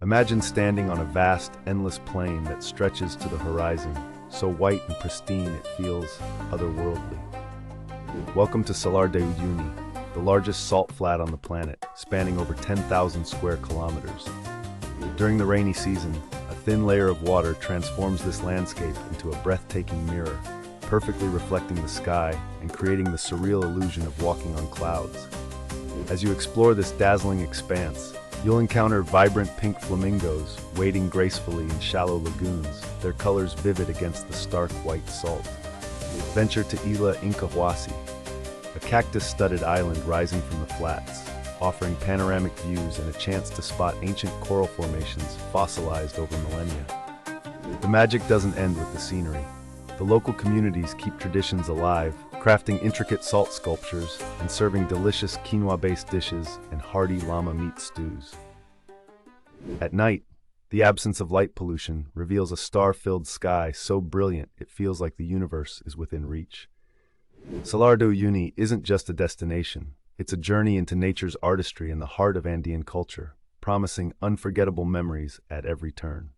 Imagine standing on a vast, endless plain that stretches to the horizon, so white and pristine it feels otherworldly. Welcome to Salar de Uyuni, the largest salt flat on the planet, spanning over 10,000 square kilometers. During the rainy season, a thin layer of water transforms this landscape into a breathtaking mirror, perfectly reflecting the sky and creating the surreal illusion of walking on clouds. As you explore this dazzling expanse, you'll encounter vibrant pink flamingos wading gracefully in shallow lagoons, their colors vivid against the stark white salt. Venture to Isla Incahuasi, a cactus-studded island rising from the flats, offering panoramic views and a chance to spot ancient coral formations fossilized over millennia. The magic doesn't end with the scenery. The local communities keep traditions alive, crafting intricate salt sculptures and serving delicious quinoa-based dishes and hearty llama meat stews. At night, the absence of light pollution reveals a star-filled sky so brilliant it feels like the universe is within reach. Salar de Uyuni isn't just a destination, it's a journey into nature's artistry in the heart of Andean culture, promising unforgettable memories at every turn.